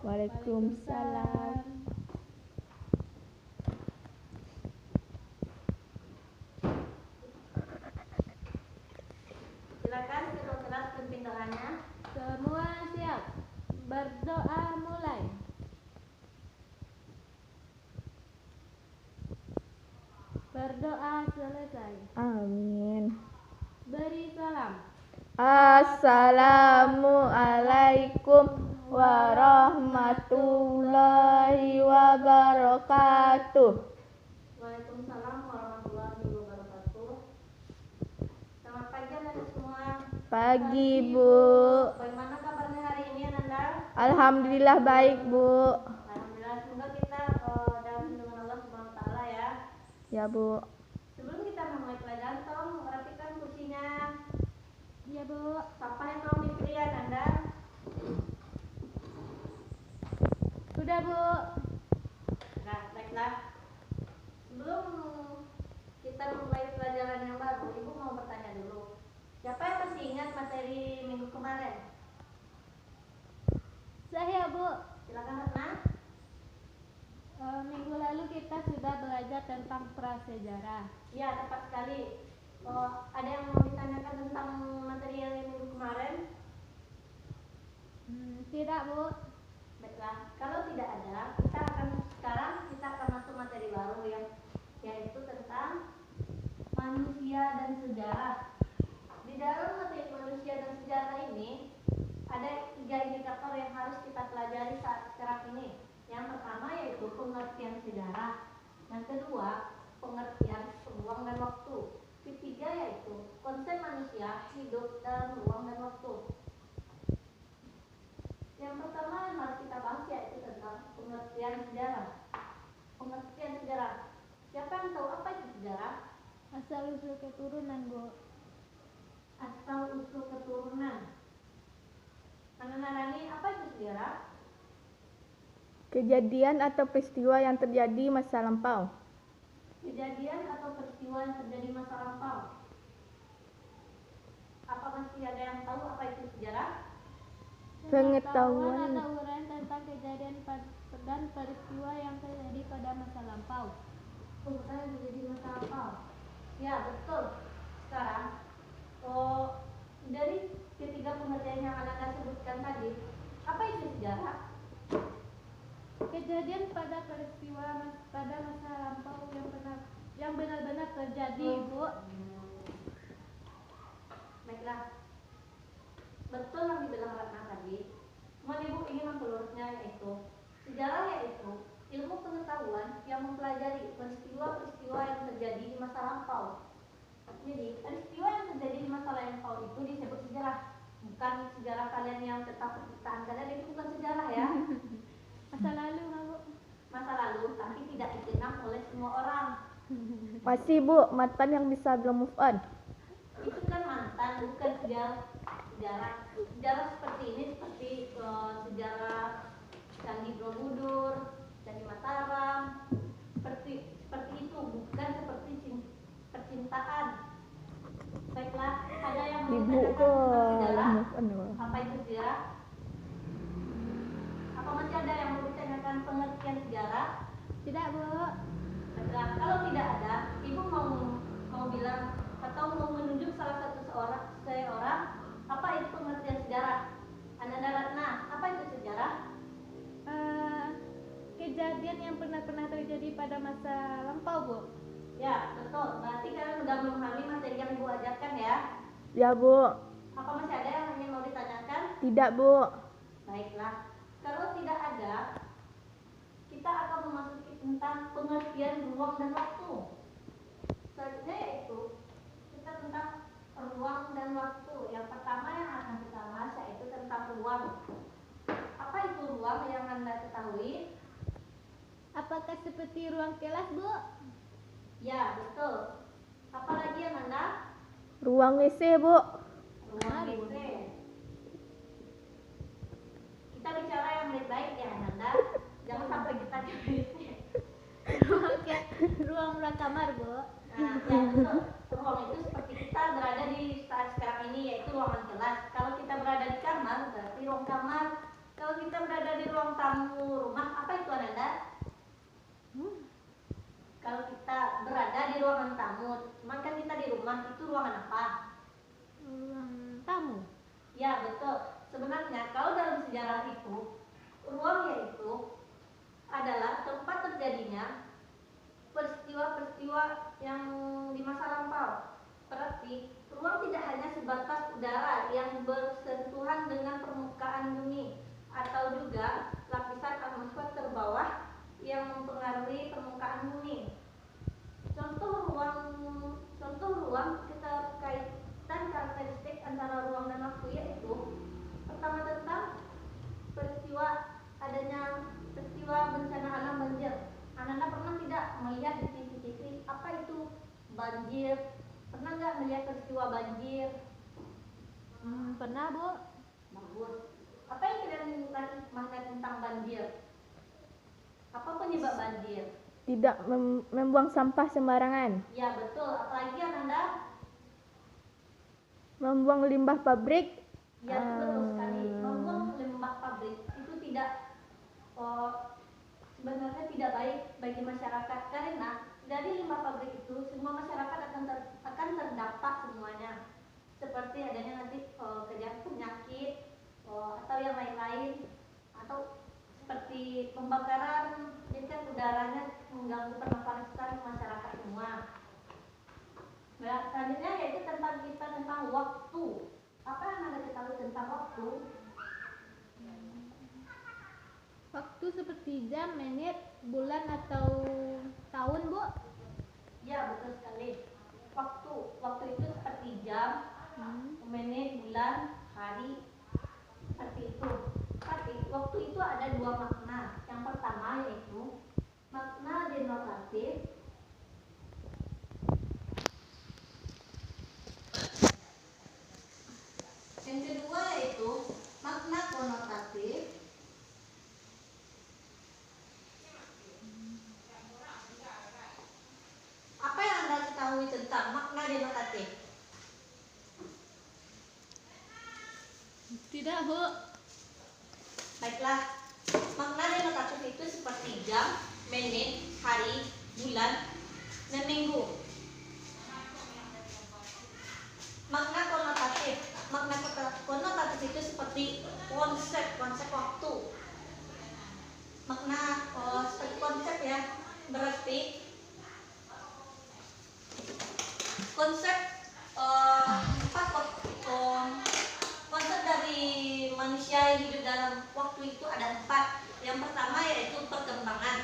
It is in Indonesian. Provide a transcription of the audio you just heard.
Waalaikumsalam. Silakan kedua kelas pimpin doanya. Semua siap. Berdoa mulai. Berdoa selesai. Amin. Beri salam. Assalamualaikum warahmatullahi wabarakatuh. Waalaikumsalam warahmatullahi wabarakatuh. Selamat pagi Anda semua. Pagi, Bu. Bagaimana kabarnya hari ini Anda? Alhamdulillah baik, Bu. Alhamdulillah, semoga kita dalam lindungan Allah Subhanahu wa taala ya. Ya, Bu. Sebelum kita memulai pelajaran, tolong rapikan kursinya. Iya, Bu. Sampahnya tolong dipilih Anda. Sudah, Bu. Nah, baiklah. Sebelum kita memulai pelajaran yang baru, Ibu mau bertanya dulu. Siapa yang masih ingat materi minggu kemarin? Saya, Bu. Silakan Ratna. Minggu lalu kita sudah belajar tentang prasejarah. Ya, tepat sekali. Ada yang mau ditanyakan tentang materi yang minggu kemarin? Tidak, Bu. Baiklah, kalau tidak ada, sekarang kita akan masuk materi baru yaitu tentang manusia dan sejarah. Di dalam materi manusia dan sejarah ini ada 3 indikator yang harus kita pelajari saat sekarang ini. Yang pertama yaitu pengertian sejarah. Yang kedua, pengertian ruang dan waktu. Ketiga yaitu konsep manusia hidup dalam ruang dan waktu. Yang pertama yang harus kita bahas yaitu tentang pengertian sejarah. Pengertian sejarah. Siapa yang tahu apa itu sejarah? Asal-usul keturunan, Bu. Asal-usul keturunan. Narani, apa itu sejarah? Kejadian atau peristiwa yang terjadi masa lampau. Kejadian atau peristiwa yang terjadi masa lampau. Apa masih ada yang tahu apa itu sejarah? Pengetahuan atau uraian tentang kejadian dan peristiwa yang terjadi pada masa lampau. Yang terjadi masa lampau. Ya, betul. Sekarang, dari ketiga pengertian yang Anda sebutkan tadi, apa itu sejarah? Kejadian pada peristiwa pada masa lampau yang benar-benar terjadi, Bu. Baiklah, betul yang dibilang Ratna tadi. Cuma Ibu ingin mempelurusnya yaitu sejarah yaitu ilmu pengetahuan yang mempelajari peristiwa-peristiwa yang terjadi di masa lampau. Jadi peristiwa yang terjadi di masa lampau itu disebut sejarah. Bukan sejarah kalian yang tentang penciptaan kalian, itu bukan sejarah ya. Masa lalu, Bu. Masa lalu, tapi tidak dikenang oleh semua orang. Masih, Bu, mantan yang bisa belum move on. Itu kan mantan, bukan sejarah. Sejarah seperti ini seperti sejarah Candi Borobudur, Candi Mataram, seperti itu, bukan seperti percintaan. Baiklah, ada yang mau Ibu ditanyakan tentang sejarah? move on, Bu. Apa itu sejarah? Apa masih ada yang mau ditanyakan pengertian sejarah? Tidak, Bu. Baiklah, kalau tidak ada, Ibu mau bilang atau mau menunjuk salah satu seorang apa itu pengertian sejarah? Ananda Ratna, apa itu sejarah? Kejadian yang pernah terjadi pada masa lampau, Bu. Ya, betul. Berarti kalian sudah memahami materi yang Ibu ajarkan ya? Ya, Bu. Apa masih ada yang ingin mau ditanyakan? Tidak, Bu. Baiklah. Kalau tidak ada, kita akan memasuki tentang pengertian ruang dan waktu. Selanjutnya yaitu kita tentang ruang dan waktu. Yang pertama yang akan kita bahas yaitu tentang ruang. Apa itu ruang yang Anda ketahui? Apakah seperti ruang kelas, Bu? Ya, betul. Apalagi yang Anda? Ruang WC, Bu. Ruang WC. Kita bicara yang baik-baik ya, Anda. Jangan sampai kita di WC. Ruang kamar, Bu. Nah, ya betul. Ruang itu seperti kita berada di saat sekarang ini yaitu ruangan kelas. Kalau kita berada di kamar berarti ruang kamar. Kalau kita berada di ruang tamu rumah, apa itu Ananda? Kalau kita berada di ruangan tamu, cuman kan kita di rumah, itu ruangan apa? Ruang tamu. Ya betul. Sebenarnya kalau dalam sejarah itu, ruang yaitu adalah tempat terjadinya peristiwa-peristiwa yang di masa lampau. Berarti ruang tidak hanya sebatas udara yang bersentuhan dengan permukaan bumi, atau juga lapisan atmosfer terbawah yang mempengaruhi permukaan bumi. Contoh ruang keterkaitan karakteristik antara ruang dan waktu yaitu pertama tentang peristiwa bencana alam banjir. Ananda pernah tidak melihat di TV apa itu banjir? Pernah nggak melihat peristiwa banjir? Pernah, Bu. Bagus. Apa yang kalian mengenai tentang banjir? Apa penyebab banjir? Tidak membuang sampah sembarangan. Ya betul. Apalagi Ananda? Membuang limbah pabrik. Ya betul sekali. Membuang limbah pabrik itu sebenarnya tidak baik bagi masyarakat, karena dari limbah pabrik itu semua masyarakat akan terdampak semuanya, seperti adanya nanti penyakit atau yang lain-lain, atau seperti pembakaran, jadi kan udaranya mengganggu pernafasan masyarakat semua. Nah, selanjutnya yaitu tentang waktu. Apa yang Anda ketahui tentang waktu? Waktu seperti jam, menit, bulan, atau tahun, Bu. Ya betul sekali. Waktu itu seperti jam, menit, bulan, hari, seperti itu. Tapi waktu itu ada dua makna. Yang pertama yaitu makna denotatif. Yang kedua yaitu makna konotatif. Apa yang Anda ketahui tentang makna denotatif? Tidak, Bu. Baiklah, makna denotatif itu seperti jam, menit, hari, bulan, dan minggu. Makna konotatif itu seperti konsep waktu. Makna seperti konsep ya, berarti konsep konsep dari manusia yang hidup dalam waktu itu ada 4. Yang pertama yaitu perkembangan.